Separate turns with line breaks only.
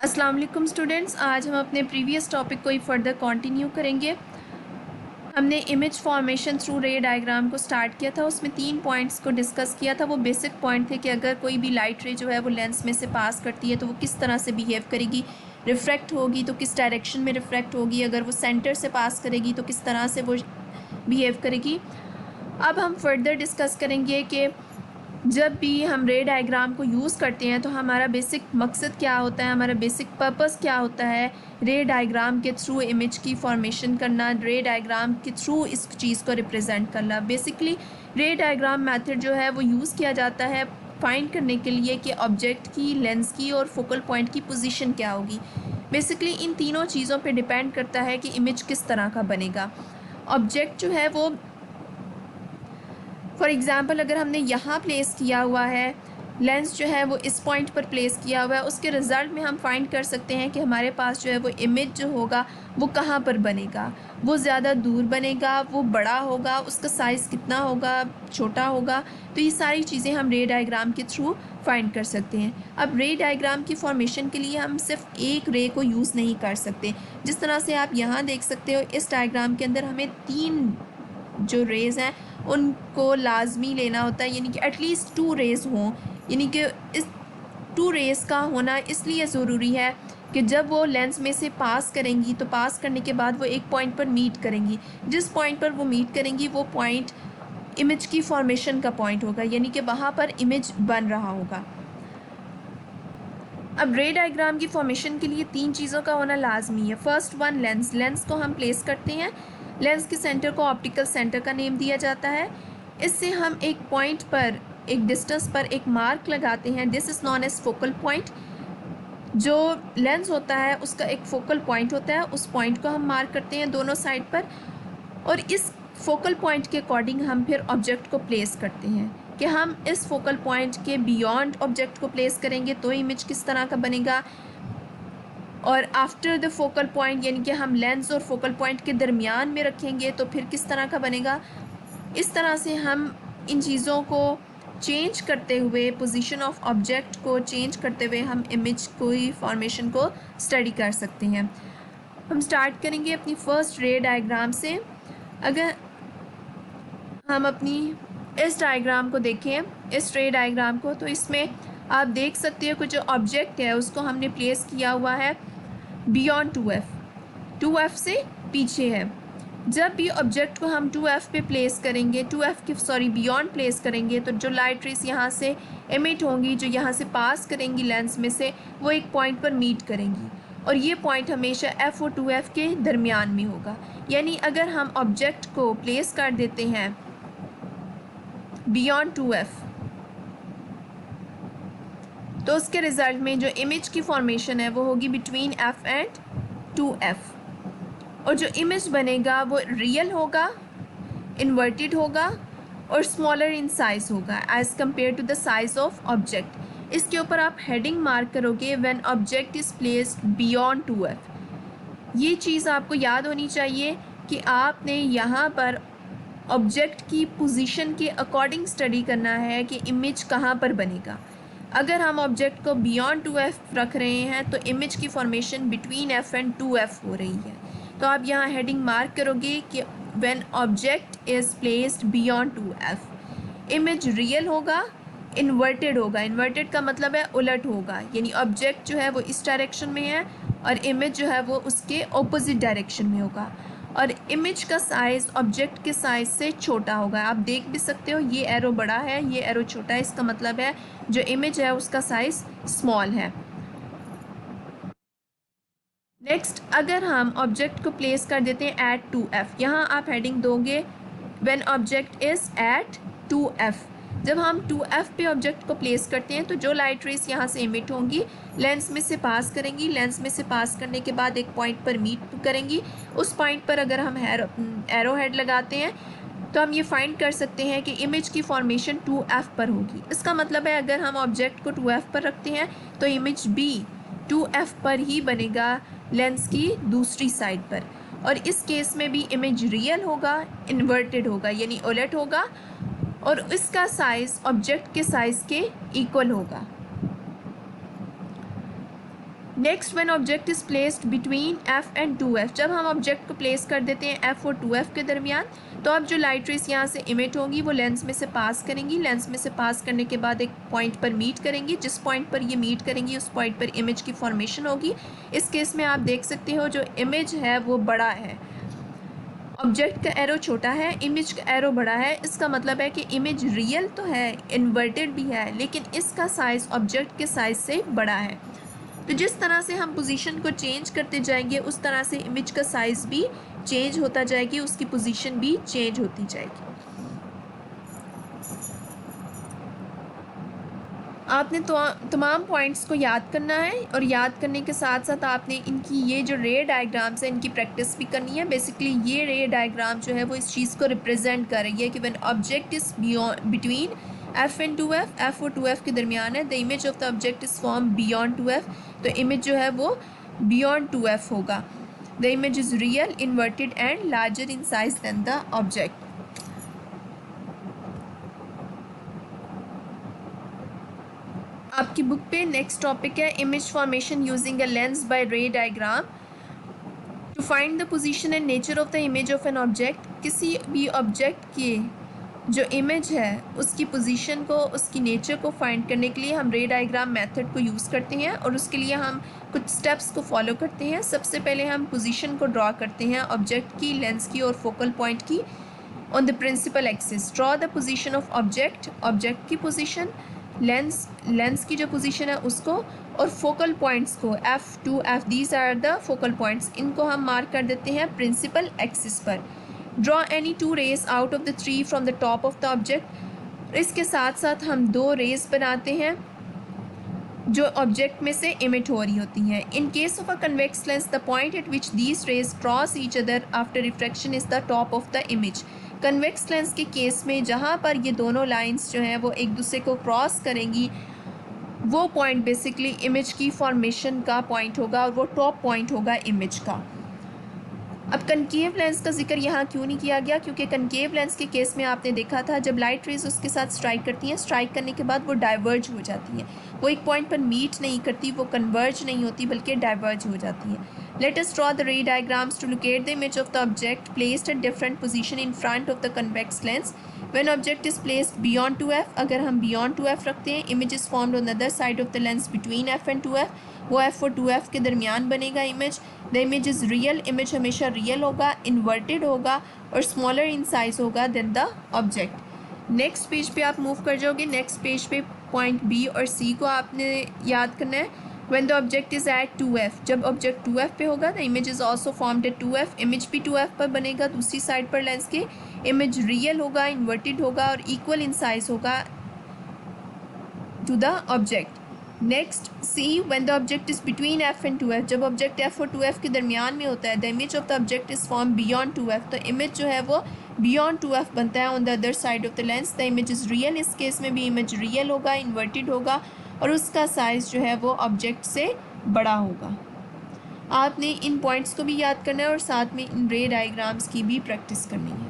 अस्सलाम वालेकुम स्टूडेंट्स, आज हम अपने प्रीवियस टॉपिक को ही फर्दर कंटिन्यू करेंगे। हमने इमेज फॉर्मेशन थ्रू रे डायग्राम को स्टार्ट किया था। उसमें 3 पॉइंट्स को डिस्कस किया था। वो बेसिक पॉइंट थे कि अगर कोई भी लाइट रे जो है वो लेंस में से पास करती है तो वो किस तरह से बिहेव करेगी, रिफ्रैक्ट होगी तो किस डायरेक्शन में रिफ्रैक्ट होगी, अगर वो सेंटर से पास करेगी तो किस तरह से वो बिहेव करेगी। अब हम फर्दर डिस्कस करेंगे कि जब भी हम रे डायग्राम को यूज़ करते हैं तो हमारा बेसिक मकसद क्या होता है, हमारा बेसिक पर्पस क्या होता है। रे डायग्राम के थ्रू इमेज की फॉर्मेशन करना, रे डायग्राम के थ्रू इस चीज़ को रिप्रेजेंट करना। बेसिकली रे डायग्राम मेथड जो है वो यूज़ किया जाता है फाइंड करने के लिए कि ऑब्जेक्ट की, लेंस की और फोकल पॉइंट की पोजीशन क्या होगी। बेसिकली इन तीनों चीज़ों पे डिपेंड करता है कि इमेज किस तरह का बनेगा। ऑब्जेक्ट जो है वो फॉर एग्ज़ाम्पल अगर हमने यहाँ प्लेस किया हुआ है, लेंस जो है वो इस पॉइंट पर प्लेस किया हुआ है, उसके रिज़ल्ट में हम फाइंड कर सकते हैं कि हमारे पास जो है वो इमेज जो होगा वो कहाँ पर बनेगा। वो ज़्यादा दूर बनेगा, वो बड़ा होगा, उसका साइज़ कितना होगा, छोटा होगा। तो ये सारी चीज़ें हम रे डायग्राम के थ्रू फाइंड कर सकते हैं। अब रे डायग्राम की फॉर्मेशन के लिए हम सिर्फ एक रे को यूज़ नहीं कर सकते। जिस तरह से आप यहाँ देख सकते हो, इस डायग्राम के अंदर हमें 3 जो रेज़ हैं उनको लाजमी लेना होता है, यानी कि एटलीस्ट 2 रेज़ हों। यानी कि इस 2 रेज़ का होना इसलिए ज़रूरी है कि जब वो लेंस में से पास करेंगी तो पास करने के बाद वो एक पॉइंट पर मीट करेंगी। जिस पॉइंट पर वो मीट करेंगी वो पॉइंट इमेज की फॉर्मेशन का पॉइंट होगा, यानी कि वहाँ पर इमेज बन रहा होगा। अब रे डायग्राम की फॉर्मेशन के लिए 3 चीज़ों का होना लाजमी है। फर्स्ट वन, लेंस को हम प्लेस करते हैं। लेंस के सेंटर को ऑप्टिकल सेंटर का नेम दिया जाता है। इससे हम एक पॉइंट पर, एक डिस्टेंस पर एक मार्क लगाते हैं। This is known as focal point. जो लेंस होता है उसका एक फोकल पॉइंट होता है, उस पॉइंट को हम मार्क करते हैं दोनों साइड पर, और इस फोकल पॉइंट के अकॉर्डिंग हम फिर ऑब्जेक्ट को प्लेस करते हैं कि हम इस फोकल पॉइंट के बियॉन्ड ऑब्जेक्ट को प्लेस करेंगे तो इमेज किस तरह का बनेगा, और आफ्टर द फोकल पॉइंट यानी कि हम लेंस और फोकल पॉइंट के दरमियान में रखेंगे तो फिर किस तरह का बनेगा। इस तरह से हम इन चीज़ों को चेंज करते हुए, पोजीशन ऑफ ऑब्जेक्ट को चेंज करते हुए हम इमेज को, फॉर्मेशन को स्टडी कर सकते हैं। हम स्टार्ट करेंगे अपनी फर्स्ट रे डायग्राम से। अगर हम अपनी इस डायग्राम को देखें, इस रे डायग्राम को, तो इसमें आप देख सकते हो कि जो ऑब्जेक्ट है उसको हमने प्लेस किया हुआ है बियॉन्ड 2F, 2F से पीछे है। जब भी ऑब्जेक्ट को हम 2F पे प्लेस करेंगे, 2F के बियॉन्ड प्लेस करेंगे, तो जो लाइट रेस यहाँ से एमिट होंगी, जो यहाँ से पास करेंगी लेंस में से, वो एक पॉइंट पर मीट करेंगी, और ये पॉइंट हमेशा F और 2F के दरमियान में होगा। यानी अगर हम ऑब्जेक्ट को प्लेस कर देते हैं बियॉन्ड 2F तो उसके रिज़ल्ट में जो इमेज की फॉर्मेशन है वो होगी बिटवीन F एंड 2F, और जो इमेज बनेगा वो रियल होगा, इन्वर्टेड होगा और स्मॉलर इन साइज होगा as compare to the size of object. इसके ऊपर आप हेडिंग मार्क करोगे, when object is placed beyond 2F। ये चीज़ आपको याद होनी चाहिए कि आपने यहाँ पर ऑब्जेक्ट की पोजीशन के अकॉर्डिंग स्टडी करना है कि इमेज कहाँ पर बनेगा। अगर हम ऑब्जेक्ट को बियॉन्ड 2F रख रहे हैं तो इमेज की formation between F and 2F हो रही है। तो आप यहाँ हेडिंग मार्क करोगे कि when object is placed beyond 2F, image real होगा, इन्वर्टेड होगा। इन्वर्टेड का मतलब है उलट होगा, यानी ऑब्जेक्ट जो है वो इस डायरेक्शन में है और इमेज जो है वो उसके ऑपोजिट डायरेक्शन में होगा, और इमेज का साइज़ ऑब्जेक्ट के साइज़ से छोटा होगा। आप देख भी सकते हो ये एरो बड़ा है, ये एरो छोटा है, इसका मतलब है जो इमेज है उसका साइज़ स्मॉल है। नेक्स्ट, अगर हम ऑब्जेक्ट को प्लेस कर देते हैं एट 2F, यहाँ आप हेडिंग दोगे when object is eight 2F। जब हम 2F पे ऑब्जेक्ट को प्लेस करते हैं तो जो लाइट रेस यहाँ से इमिट होंगी, लेंस में से पास करेंगी, लेंस में से पास करने के बाद एक पॉइंट पर मीट करेंगी। उस पॉइंट पर अगर हम एरो हेड लगाते हैं तो हम ये फाइंड कर सकते हैं कि इमेज की फॉर्मेशन 2F पर होगी। इसका मतलब है अगर हम ऑब्जेक्ट को 2F पर रखते हैं तो इमेज भी 2F पर ही बनेगा, लेंस की दूसरी साइड पर। और इस केस में भी इमेज रियल होगा, इन्वर्टेड होगा, यानी उलट होगा, और इसका साइज़ ऑब्जेक्ट के साइज़ के इक्वल होगा। Next when object is placed between F and 2f, जब हम ऑब्जेक्ट को प्लेस कर देते हैं एफ और 2f के दरमियान, तो अब जो लाइट रेस यहाँ से इमिट होंगी वो लेंस में से पास करेंगी। लेंस में से पास करने के बाद एक पॉइंट पर मीट करेंगी। जिस पॉइंट पर ये मीट करेंगी उस पॉइंट पर इमेज की फॉर्मेशन होगी। इस केस में आप देख सकते हो जो इमेज है वो बड़ा है, ऑब्जेक्ट का एरो छोटा है, इमेज का एरो बड़ा है। इसका मतलब है कि इमेज रियल तो है, इन्वर्टेड भी है, लेकिन इसका साइज़ ऑब्जेक्ट के साइज़ से बड़ा है। तो जिस तरह से हम पोजीशन को चेंज करते जाएंगे उस तरह से इमेज का साइज़ भी चेंज होता जाएगी, उसकी पोजीशन भी चेंज होती जाएगी। आपने तो तमाम पॉइंट्स को याद करना है और याद करने के साथ साथ आपने इनकी ये जो रे डायग्राम्स है इनकी प्रैक्टिस भी करनी है। बेसिकली ये रे डायग्राम जो है वो इस चीज़ को रिप्रेजेंट कर रही है कि when object is between F and 2f, F और 2f के दरमियान है, the image of the object is form beyond 2f, तो इमेज जो है वो बियॉन्ड 2f होगा। The image is real, inverted and larger in size than the object. आपकी बुक पे नेक्स्ट टॉपिक है image formation using a lens by ray diagram to find the position and nature of the image of an object. किसी भी object की जो image है उसकी position को, उसकी नेचर को फाइंड करने के लिए हम रे डायग्राम मेथड को यूज़ करते हैं और उसके लिए हम कुछ स्टेप्स को फॉलो करते हैं। सबसे पहले हम पोजीशन को ड्रॉ करते हैं ऑब्जेक्ट की, लेंस की और फोकल पॉइंट की on the principal axis. Draw the position of object, object की पोजीशन, लेंस की जो पोजीशन है उसको, और फोकल पॉइंट्स को F2, F, these are the focal points, इनको हम मार्क कर देते हैं प्रिंसिपल एक्सिस पर। Draw any 2 rays out of the three from the top of the object. इसके साथ साथ हम 2 रेज बनाते हैं जो ऑब्जेक्ट में से इमिट हो रही होती हैं। In case of a convex lens the point eight which these raise cross each other after refraction is the top of the image. Convex lens के केस में जहाँ पर ये दोनों लाइंस जो हैं वो एक दूसरे को क्रॉस करेंगी वो पॉइंट बेसिकली इमेज की फॉर्मेशन का पॉइंट होगा और वो टॉप पॉइंट होगा इमेज का। अब कनकेव लेंस का जिक्र यहाँ क्यों नहीं किया गया, क्योंकि कनकेव लेंस के केस में आपने देखा था जब लाइट रेज उसके साथ स्ट्राइक करती हैं, स्ट्राइक करने के बाद वो डाइवर्ज हो जाती हैं, वो एक पॉइंट पर मीट नहीं करती, वो कन्वर्ज नहीं होती बल्कि डाइवर्ज हो जाती हैं। Let us draw the ray diagrams to locate the image of the object placed at different position in front of the convex lens. When object is placed beyond 2f, अगर हम beyond 2f रखते हैं, image is formed on the other side of the lens between f and 2f, वो f और 2f के दरमियान बनेगा image. The image is real, image हमेशा real होगा, inverted होगा और smaller in size होगा than the object। Next page पे आप मूव कर जाओगे। नेक्स्ट पेज पे पॉइंट बी और सी को आपने याद करना है। When the object is at 2f, जब ऑब्जेक्ट 2f पे होगा, the image is also formed at 2f, image भी 2f पर बनेगा दूसरी साइड पर लेंस के। इमेज रियल होगा, इन्वर्टेड होगा और इक्वल इन साइज होगा to the object. Next see, when the object is between f and 2f, जब ऑब्जेक्ट f और 2f के दरमियान में होता है, the image of the object is formed beyond 2f, तो इमेज जो है वो beyond 2f बनता है on the other side of the lens, the image is real, इस केस में भी इमेज रियल होगा, इन्वर्टेड होगा और उसका साइज़ जो है वो ऑब्जेक्ट से बड़ा होगा। आपने इन पॉइंट्स को भी याद करना है और साथ में इन रे डायग्राम्स की भी प्रैक्टिस करनी है।